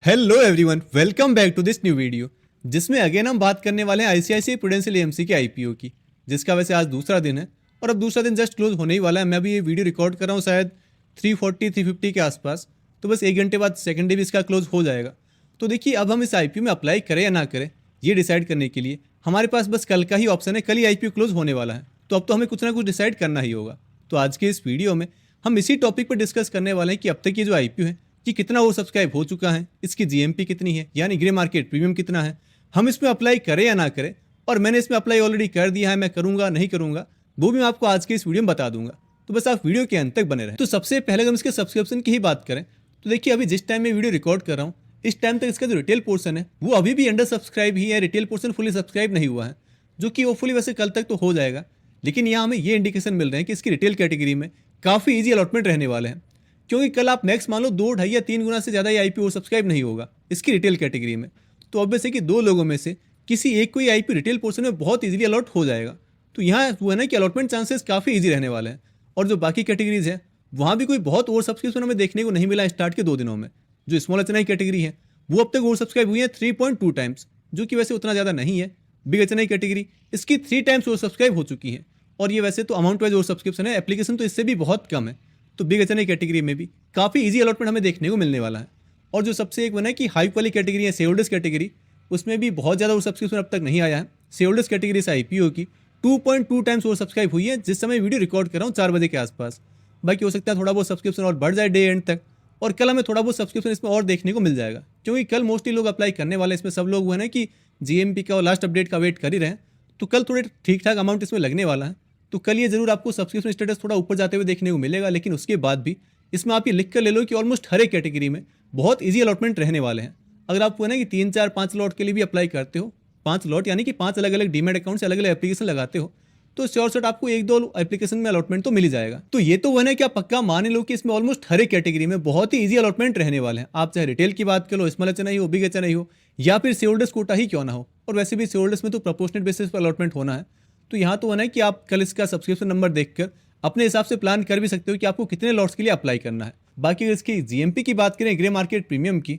Hello everyone, welcome back to this new video जिसमें again हम बात करने वाले हैं आईसीआईसीआई प्रूडेंशियल एएमसी के आईपीओ की, जिसका वैसे आज दूसरा दिन है और अब दूसरा दिन जस्ट क्लोज होने ही वाला है। मैं अभी ये वीडियो रिकॉर्ड कर रहा हूँ शायद 3:40-3:50 के आसपास, तो बस 1 घंटे बाद सेकंड डे भी इसका क्लोज हो जाएगा। तो देखिए, अब हम इस आईपीओ में अप्लाई करें या ना करें ये डिसाइड करने के लिए हमारे पास बस कल का ही ऑप्शन है। कल ही आईपीओ क्लोज होने वाला है, तो अब तो हमें कुछ ना कुछ डिसाइड करना ही होगा। तो आज के इस वीडियो में हम इसी टॉपिक पर डिस्कस करने वाले हैं कि अब तक ये जो आईपीओ है कि कितना वो सब्सक्राइब हो चुका है, इसकी जीएमपी कितनी है यानी ग्रे मार्केट प्रीमियम कितना है, हम इसमें अप्लाई करें या ना करें, और मैंने इसमें अप्लाई ऑलरेडी कर दिया है, मैं करूंगा नहीं करूंगा वो भी मैं आपको आज के इस वीडियो में बता दूंगा। तो बस आप वीडियो के अंत तक बने रहें। तो सबसे पहले हम इसके सब्सक्रिप्शन की ही बात करें तो देखिए, अभी जिस टाइम में वीडियो रिकॉर्ड कर रहा हूँ इस टाइम तक इसका जो रिटेल पोर्शन है वो अभी भी अंडर सब्सक्राइब ही है। रिटेल पोर्शन फुली सब्सक्राइब नहीं हुआ है, जो कि होपफुली वैसे कल तक तो हो जाएगा, लेकिन यहाँ हमें ये इंडिकेशन मिल रहे हैं कि इसकी रिटेल कैटेगरी में काफ़ी ईजी अलॉटमेंट रहने वाले हैं, क्योंकि कल आप मैक्स मान लो 2, 2.5 या 3 गुना से ज़्यादा ये आईपीओ सब्सक्राइब नहीं होगा इसकी रिटेल कैटेगरी में। तो ऑब्वियस है कि 2 लोगों में से किसी एक को आईपीओ रिटेल पोर्शन में बहुत इजीली अलॉट हो जाएगा। तो यहाँ वो है ना कि अलॉटमेंट चांसेस काफ़ी ईजी रहने वाले हैं। और जो बाकी कैटेगरीज है वहाँ भी कोई बहुत ओवर सब्सक्रिप्शन हमें देखने को नहीं मिला स्टार्ट के 2 दिनों में। जो स्मॉल एचएनआई कैटेगरी है वो अब तक ओवर सब्सक्राइब हुई है 3.2 टाइम्स, जो कि वैसे उतना ज़्यादा नहीं है। बिग एचएनआई कैटेगरी इसकी 3 टाइम्स ओवर सब्सक्राइब हो चुकी है, और ये वैसे तो अमाउंट वाइज ओवर सब्सक्रिप्शन है, एप्लीकेशन तो इससे भी बहुत कम है। तो बिग एचएनआई कैटेगरी में भी काफ़ी इजी अलॉटमेंट हमें देखने को मिलने वाला है। और जो सबसे एक बना है कि हाई वाली कैटेगरी है शेयरहोल्डर्स कैटेगरी, उसमें भी बहुत ज़्यादा ओवर सब्सक्रिप्शन अब तक नहीं आया है। शेयरहोल्डर्स कैटेगरी से आईपीओ की 2.2 टाइम्स ओवर सब्सक्राइब हुई है जिस समय वीडियो रिकॉर्ड कर रहा हूँ 4 बजे के आसपास। बाकी हो सकता है थोड़ा बहुत सब्सक्रिप्शन और बढ़ जाए डे एंड तक, और कल हमें थोड़ा बहुत सब्सक्रिप्शन इसमें और देखने को मिल जाएगा, क्योंकि कल मोस्टली लोग अप्लाई करने वाले इसमें सब लोग हुए ना कि जीएमपी का और लास्ट अपडेट का वेट कर ही रहे हैं। तो कल थोड़े ठीक ठाक अमाउंट इसमें लगने वाला है। तो कल ये जरूर आपको सब्सक्रिप्शन स्टेटस थोड़ा ऊपर जाते हुए देखने को मिलेगा, लेकिन उसके बाद भी इसमें आप ये लिख कर ले लो कि ऑलमोस्ट हर एक कैटेगरी में बहुत ईजी अलॉटमेंट रहने वाले हैं। अगर आप ना कि 3, 4, 5 लॉट के लिए भी अप्लाई करते हो, 5 लॉट यानी कि 5 अलग अलग डीमैट अकाउंट से अलग अलग एप्लीकेशन लगाते हो, तो श्योर शॉट आपको 1-2 एप्लीकेशन में अलॉटमेंट तो मिल ही जाएगा। तो ये तो वो है कि आप पक्का मान लो कि इसमें ऑलमोस्ट हर एक कैटेगरी में बहुत ही इजी अलॉटमेंट रहने वाले हैं। आप चाहे रिटेल की बात कर लो, स्मॉल एचएनआई हो, बिग एचएनआई हो, या फिर शेयरहोल्डर्स कोटा ही क्यों ना हो। और वैसे भी शेयरहोल्डर्स में तो प्रोपोर्शनल बेसिस पर अलॉटमेंट होना है। तो यहाँ तो है कि आप कल इसका सब्सक्रिप्शन नंबर देखकर अपने हिसाब से प्लान कर भी सकते हो कि आपको कितने लॉट्स के लिए अप्लाई करना है। बाकी अगर इसकी जीएमपी की बात करें ग्रे मार्केट प्रीमियम की,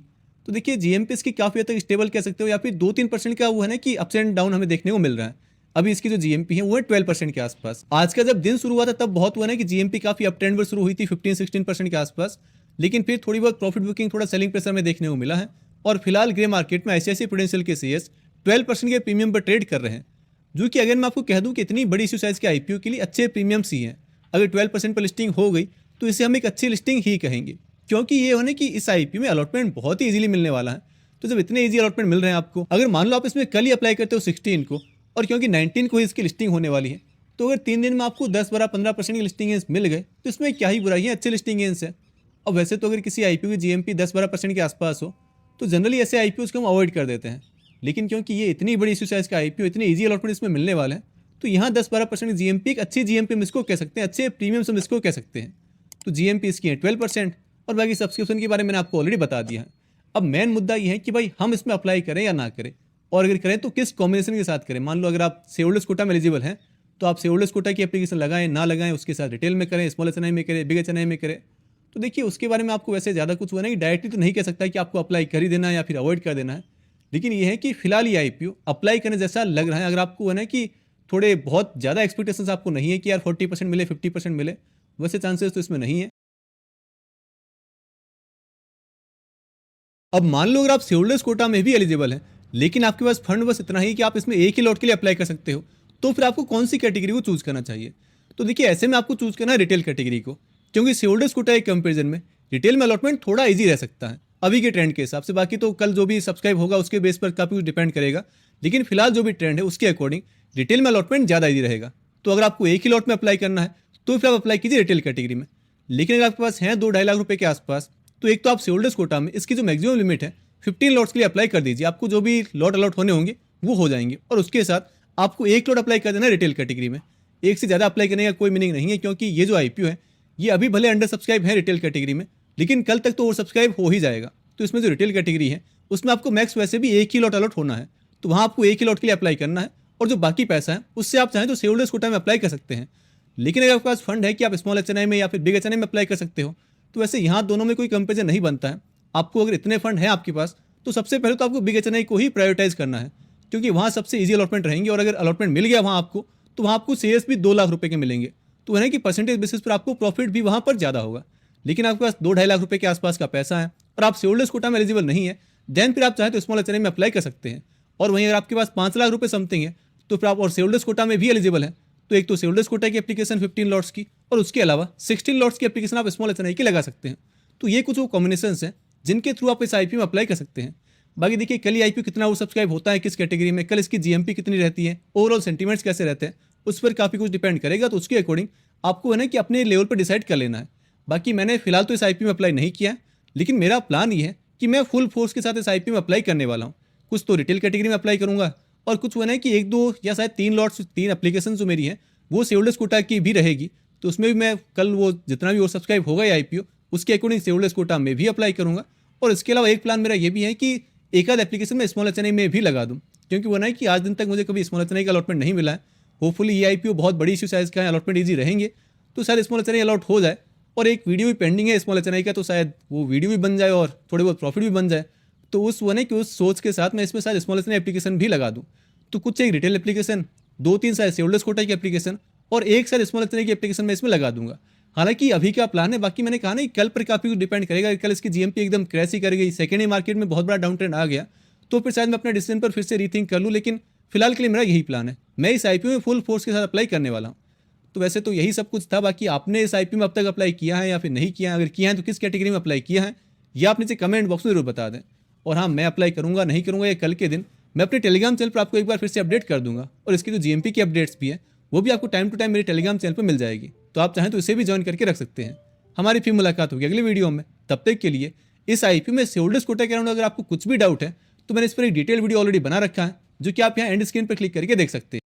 तो देखिए जीएमपी इसकी काफ़ी हद तक स्टेबल कह सकते हो, या फिर 2-3% का वो है ना कि अप्स एंड डाउन हमें देखने को मिल रहा है। अभी इसकी जो जीएमपी है वो है 12% के आसपास। आज का जब दिन शुरू हुआ था तब बहुत हुआ ना कि जीएमपी काफ़ी अप ट्रेंड पर शुरू हुई थी 15-16% के आसपास, लेकिन फिर थोड़ी बहुत प्रॉफिट बुकिंग, थोड़ा सेलिंग प्रेशर में देखने को मिला है। और फिलहाल ग्रे मार्केट में आईसीआईसीआई प्रूडेंशियल के शेयर्स 12% के प्रीमियम पर ट्रेड कर रहे हैं, जो कि अगर मैं आपको कह दूं कि इतनी बड़ी इश्यू साइज के आईपीओ के लिए अच्छे प्रीमियम्स ही हैं। अगर 12% पर लिस्टिंग हो गई तो इसे हम एक अच्छी लिस्टिंग ही कहेंगे, क्योंकि ये होने कि इस आईपीओ में अलॉटमेंट बहुत ही इजीली मिलने वाला है। तो जब इतने इजी अलॉटमेंट मिल रहे हैं आपको, अगर मान लो आप इसमें कल ही अप्लाई करते हो 16 को, और क्योंकि 19 को ही इसकी लिस्टिंग होने वाली है, तो अगर 3 दिन में आपको 10-12-15% की लिस्टिंग गेंस मिल गए तो इसमें क्या ही बुराई है, अच्छे लिस्टिंग गेंस है। और वैसे तो अगर किसी आईपीओ की जीएमपी 10-12% के आसपास हो तो जनरली ऐसे आईपीओज को हम अवॉइड कर देते हैं, लेकिन क्योंकि ये इतनी बड़ी इश्यू साइज का आईपीओ, इतनी ईजी अलॉटमेंट इसमें मिलने वाला है, तो यहाँ 10-12% जीएमपी एक अच्छी जीएमपी हम इसको कह सकते हैं, अच्छे प्रीमियम हम इसको कह सकते हैं। तो जीएमपी इसकी है 12%, और बाकी सब्सक्रिप्शन के बारे में मैंने आपको ऑलरेडी बता दिया है। अब मेन मुद्दा ये है कि भाई हम इसमें अप्लाई करें या ना करें, और अगर करें तो किस कॉम्बिनेशन के साथ करें। मान लो अगर आप शेयरहोल्डर्स कोटा में एलिजिबल हैं तो आप शेयरहोल्डर्स कोटा की एप्लीकेशन लगाएं ना लगाएं, उसके साथ रिटेल में करें, स्मॉल एचएनआई में करें, बिग एचएनआई में करें। तो देखिए उसके बारे में आपको वैसे ज़्यादा कुछ हुआ नहीं, डायरेक्टली तो नहीं कह सकता कि आपको अप्लाई कर ही देना है या फिर अवॉइड कर देना है, लेकिन ये है कि फिलहाल ये आईपीओ अप्लाई करने जैसा लग रहा है। अगर आपको है ना कि थोड़े बहुत ज़्यादा एक्सपेक्टेशंस आपको नहीं है कि यार 40% मिले, 50% मिले, वैसे चांसेस तो इसमें नहीं है। अब मान लो अगर आप शेयरहोल्डर्स कोटा में भी एलिजिबल हैं, लेकिन आपके पास फंड बस इतना ही कि आप इसमें एक ही लॉट के लिए अप्लाई कर सकते हो, तो फिर आपको कौन सी कैटेगरी को चूज करना चाहिए। तो देखिए ऐसे में आपको चूज करना है रिटेल कैटेगरी को, क्योंकि शेयरहोल्डर्स कोटा के कंपेरिजन में रिटेल में अलॉटमेंट थोड़ा ईजी रह सकता है अभी के ट्रेंड के हिसाब से। बाकी तो कल जो भी सब्सक्राइब होगा उसके बेस पर काफ़ी कुछ डिपेंड करेगा, लेकिन फिलहाल जो भी ट्रेंड है उसके अकॉर्डिंग रिटेल में अलॉटमेंट ज़्यादा ईजी रहेगा। तो अगर आपको एक ही लॉट में अप्लाई करना है तो फिर आप अप्लाई कीजिए रिटेल कैटेगरी में। लेकिन अगर आपके पास है 2-2.5 लाख रुपए के आसपास, तो एक तो आप शेयरहोल्डर्स कोटा में इसकी जो मैक्सिमम लिमिट है 15 लॉट्स के लिए अप्लाई कर दीजिए, आपको जो भी लॉट अलॉट होने होंगे वो हो जाएंगे। और उसके साथ आपको एक लॉट अप्लाई कर देना है रिटेल कैटेगरी में। एक से ज़्यादा अप्लाई करने का कोई मीनिंग नहीं है, क्योंकि ये जो आईपीओ है ये अभी भले अंडर सब्सक्राइब है रिटेल कैटेगरी में, लेकिन कल तक तो ओवर सब्सक्राइब हो ही जाएगा। तो इसमें जो रिटेल कैटेगरी है उसमें आपको मैक्स वैसे भी एक ही लॉट अलॉट होना है, तो वहाँ आपको एक ही लॉट के लिए अप्लाई करना है, और जो बाकी पैसा है उससे आप चाहें तो शेयरहोल्डर्स कोटा में अप्लाई कर सकते हैं। लेकिन अगर आपके पास फंड है कि आप स्मॉल एचएनआई में या फिर बिग एचएनआई में अप्लाई कर सकते हो, तो वैसे यहाँ दोनों में कोई कंपेरिजन नहीं बनता है। आपको अगर इतने फंड हैं आपके पास तो सबसे पहले तो आपको बिग एचएनआई को ही प्रायोरिटाइज करना है, क्योंकि वहाँ सबसे ईजी अलॉटमेंट रहेंगे। और अगर अलॉटमेंट मिल गया वहाँ आपको, तो वहाँ आपको शेयर्स भी 2 लाख रुपए के मिलेंगे, तो है ना कि परसेंटेज बेसिस पर आपको प्रॉफिट भी वहाँ पर ज़्यादा होगा। लेकिन आपके पास 2-2.5 लाख रुपए के आसपास का पैसा है और आप शेयर होल्डर्स कोटा में एलिजिबल नहीं है, देन फिर आप चाहें तो स्मॉल एचएनआई में अप्लाई कर सकते हैं। और वहीं अगर आपके पास 5 लाख रुपए समथिंग है तो फिर आप और शेयर होल्डर्स कोटा में भी एलिजिबल है, तो एक तो शेयर होल्डर्स कोटा की एप्लीकेशन 15 लॉट्स की और उसके अलावा 16 लॉट्स की एप्लीकेशन आप स्मॉल एचएनआई की लगा सकते हैं। तो ये कुछ वो कॉम्बिनेशंस हैं जिनके थ्रू आप इस आईपीओ में अप्लाई कर सकते हैं। बाकी देखिए कल ही आईपीओ कितना ओवर सब्सक्राइब होता है किस कैटेगरी में, कल इसकी जीएमपी कितनी रहती है, ओवरऑल सेंटीमेंट्स कैसे रहते हैं, उस पर काफ़ी कुछ डिपेंड करेगा। तो उसके अकॉर्डिंग आपको है ना कि अपने लेवल पर डिसाइड कर लेना है। बाकी मैंने फिलहाल तो इस आईपीओ में अप्लाई नहीं किया है, लेकिन मेरा प्लान ये है कि मैं फुल फोर्स के साथ इस आईपीओ में अप्लाई करने वाला हूँ। कुछ तो रिटेल कैटेगरी में अप्लाई करूँगा और कुछ वो है कि 1-2 या शायद 3 लॉट्स 3 एप्लीकेशन जो मेरी हैं वो शेयर होल्डर्स कोटा की भी रहेगी, तो उसमें भी मैं कल वो जितना भी ओवर सब्सक्राइब होगा ये आईपीओ उसके अकॉर्डिंग शेयर होल्डर्स कोटा में भी अप्लाई करूँगा। और इसके अलावा एक प्लान मेरा ये भी है कि एक आध एप्लीकेशन में स्मॉल एचएनआई में भी लगा दूँ, क्योंकि वो ना कि आज दिन तक मुझे कभी स्मॉल एचएनआई का अलॉटमेंट नहीं मिला है। होपफुली ये आईपीओ बहुत बड़ी इशू साइज का है, अलॉटमेंट ईजी रहेंगे तो शायद स्मॉल एचएनआई अलॉट हो जाए। और एक वीडियो भी पेंडिंग है स्मॉल एचएनआई का, तो शायद वो वीडियो भी बन जाए और थोड़े बहुत प्रॉफिट भी बन जाए। तो उस वो कि उस सोच के साथ मैं इसमें शायद स्मॉल एचएनआई एप्लीकेशन भी लगा दूँ। तो कुछ एक रिटेल एप्लीकेशन, 2-3 शायद शेयर होल्डर्स कोटा की एप्लीकेशन और एक शायद स्मॉल एचएनआई की एप्लीकेशन में इसमें लगा दूंगा। हालांकि अभी का प्लान है, बाकी मैंने कहा ना कि कल पर काफ़ी कुछ डिपेंड करेगा। कल इसकी जीएमपी एकदम क्रैश ही कर गई, सेकेंडरी मार्केट में बहुत बड़ा डाउन ट्रेंड आ गया, तो फिर शायद मैं अपने डिसीजन पर फिर से रीथिंक कर लूँ। लेकिन फिलहाल के लिए मेरा यही प्लान है, मैं इस आईपीओ में फुल फोर्स के साथ अप्लाई करने वाला हूँ। तो वैसे तो यही सब कुछ था। बाकी आपने इस आईपीओ में अब तक अप्लाई किया है या फिर नहीं किया है, अगर किया है तो किस कैटेगरी में अप्लाई किया है ये आप नीचे कमेंट बॉक्स में जरूर बता दें। और हाँ, मैं अप्लाई करूँगा नहीं करूँगा ये कल के दिन मैं अपने टेलीग्राम चैनल पर आपको एक बार फिर से अपडेट कर दूंगा। और इसकी जो जीएमपी की अपडेट्स भी है वो भी आपको टाइम टू टाइम मेरे टेलीग्राम चैनल पर मिल जाएगी, तो आप चाहें तो इसे भी ज्वाइन करके रख सकते हैं। हमारी फिर मुलाकात होगी अगली वीडियो में, तब तक के लिए इस आईपीओ में शेयर होल्डर्स कोटा के अराउंड अगर आपको कुछ भी डाउट है तो मैंने इस पर एक डिटेल वीडियो ऑलरेडी बना रखा है, जो कि आप यहाँ एंड स्क्रीन पर क्लिक करके देख सकते हैं।